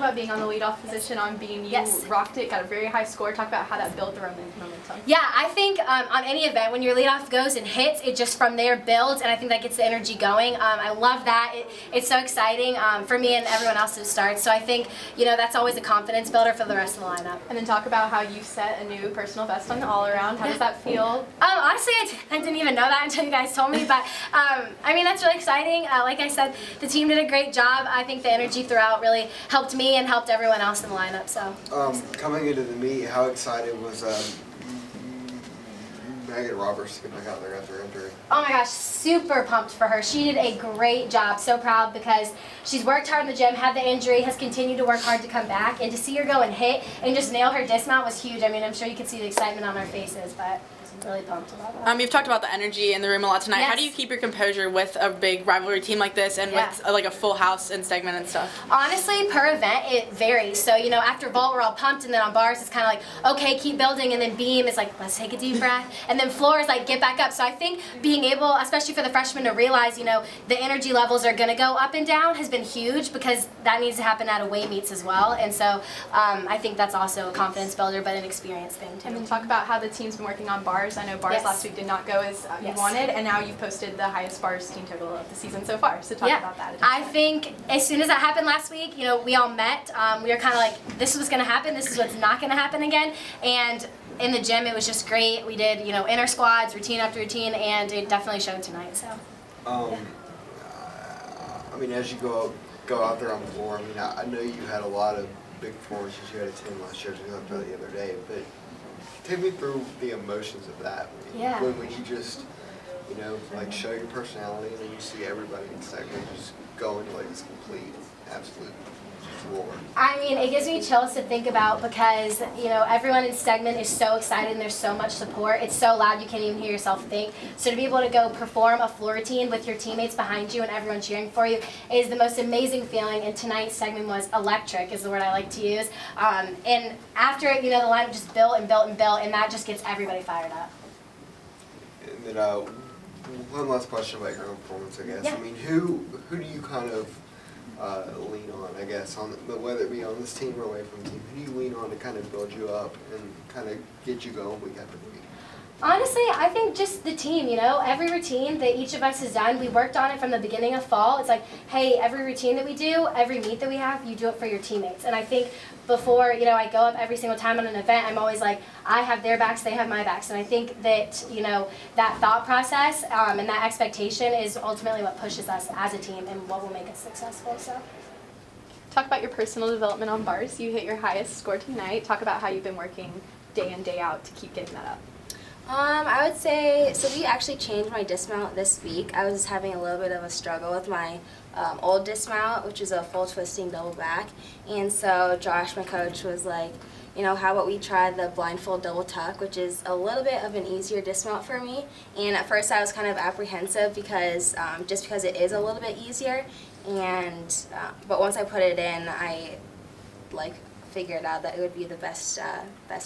about being on the leadoff position on beam. You rocked it, got a very high score. Talk about how that built the momentum. Yeah, I think on any event, when your leadoff goes and hits, it just from there builds, and I think that gets the energy going. I love that. It's so exciting for me and everyone else who starts. So I think, you know, that's always a confidence builder for the rest of the lineup. And then talk about how you set a new personal best on the all-around. How does that feel? Honestly, I didn't even know that until you guys told me, but I mean, that's really exciting. Like I said, the team did a great job. I think the energy throughout really helped me and helped everyone else in the lineup. So coming into the meet, how excited was Megan Roberts to get back out there after her injury? Oh my gosh, super pumped for her. She did a great job. So proud because she's worked hard in the gym, had the injury, has continued to work hard to come back, and to see her go and hit and just nail her dismount was huge. I mean, I'm sure you could see the excitement on our faces, but really pumped about that. You've talked about the energy in the room a lot tonight. Yes. How do you keep your composure with a big rivalry team like this and with like a full house in segment and stuff? Honestly, per event, it varies. So, you know, after vault, we're all pumped, and then on bars, it's kind of like, okay, keep building, and then beam is like, let's take a deep breath, and then floor is like, get back up. So I think being able, especially for the freshmen, to realize, you know, the energy levels are going to go up and down has been huge because that needs to happen at away meets as well. And so I think that's also a confidence builder, but an experience thing too. And then talk about how the team's been working on bars. I know bars last week did not go as you wanted, and now you've posted the highest bars team total of the season so far. So talk about that. I think as soon as that happened last week, you know, we all met. We were kind of like, this is what's going to happen. This is what's not going to happen again. And in the gym, it was just great. We did, you know, inner squads, routine after routine, and it definitely showed tonight. So. I mean, as you go out there on the floor, I mean, I know you had a lot of big performances. You had a 10 last year, as we talked about the other day, but take me through the emotions of that. When you just, you know, like show your personality and then you see everybody in segment just go into like this complete, absolute roar. I mean, it gives me chills to think about because, you know, everyone in segment is so excited and there's so much support. It's so loud you can't even hear yourself think. So to be able to go perform a floor routine with your teammates behind you and everyone cheering for you is the most amazing feeling. And tonight's segment was electric, is the word I like to use. And after, you know, the lineup just built and built and built, and that just gets everybody fired up. And then one last question about your own performance, I guess. I mean, who do you kind of lean on, I guess, whether it be on this team or away from the team? Who do you lean on to kind of build you up and kind of get you going week after week? Honestly, I think just the team, you know, every routine that each of us has done, we worked on it from the beginning of fall. It's like, hey, every routine that we do, every meet that we have, you do it for your teammates. And I think before, you know, I go up every single time on an event, I'm always like, I have their backs, they have my backs. And I think that, you know, that thought process and that expectation is ultimately what pushes us as a team and what will make us successful. So. Talk about your personal development on bars. You hit your highest score tonight. Talk about how you've been working day in, day out to keep getting that up. I would say, so we actually changed my dismount this week. I was having a little bit of a struggle with my old dismount, which is a full twisting double back. And so Josh, my coach, was like, you know, how about we try the blindfold double tuck, which is a little bit of an easier dismount for me. And at first I was kind of apprehensive because just because it is a little bit easier. And but once I put it in, I figured out that it would be the best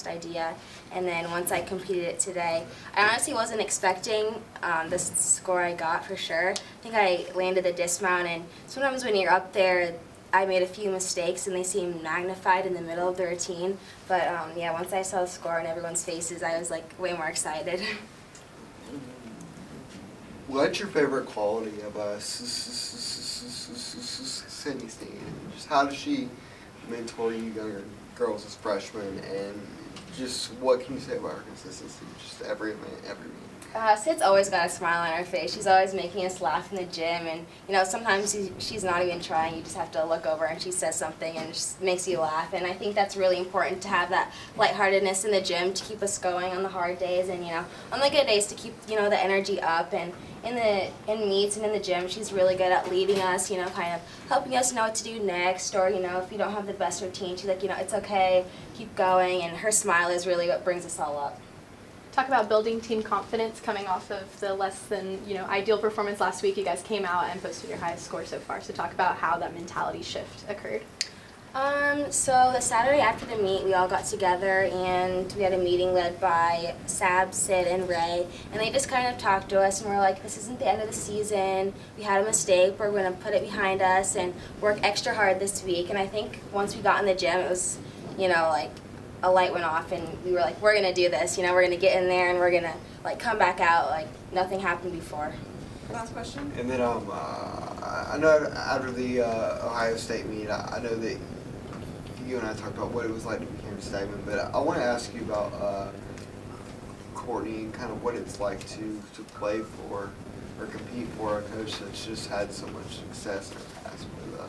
idea. And then once I completed it today, I honestly wasn't expecting the score I got for sure. I think I landed the dismount, and sometimes when you're up there, I made a few mistakes and they seem magnified in the middle of the routine. But yeah, once I saw the score on everyone's faces, I was like way more excited. What's your favorite quality of Sydney Snead? Just how does she mentor you younger girls as freshmen, and just what can you say about her consistency? Just every event, every meet. Sid's always got a smile on her face. She's always making us laugh in the gym, and you know, sometimes she's not even trying. You just have to look over and she says something and it just makes you laugh. And I think that's really important to have that lightheartedness in the gym to keep us going on the hard days, and you know, on the good days to keep, you know, the energy up. And in meets and in the gym, she's really good at leading us, you know, kind of helping us know what to do next, or you know, if you don't have the best routine, she's like, you know, it's okay, keep going. And her smile is really what brings us all up. Talk about building team confidence coming off of the less than, you know, ideal performance last week. You guys came out and posted your highest score so far. So talk about how that mentality shift occurred. So the Saturday after the meet, we all got together and we had a meeting led by Sab, Sid, and Ray, and they just kind of talked to us and we're like, this isn't the end of the season, we had a mistake, we're going to put it behind us and work extra hard this week. And I think once we got in the gym, it was, you know, like a light went off and we were like, we're going to do this, you know, we're going to get in there and we're going to like come back out like nothing happened before. Last question. And then I know after the Ohio State meet, I know that you and I talked about what it was like to be here in Stagman, but I want to ask you about Courtney and kind of what it's like to play for or compete for a coach that's just had so much success in the past with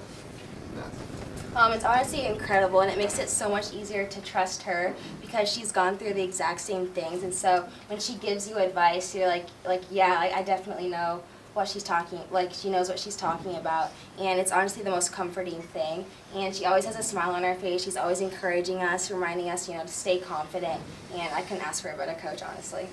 Gymnastics. It's honestly incredible, and it makes it so much easier to trust her because she's gone through the exact same things. And so when she gives you advice, you're like yeah, I definitely know what she's talking, like she knows what she's talking about, and it's honestly the most comforting thing. And she always has a smile on her face. She's always encouraging us, reminding us, you know, to stay confident. And I couldn't ask for a better coach, honestly.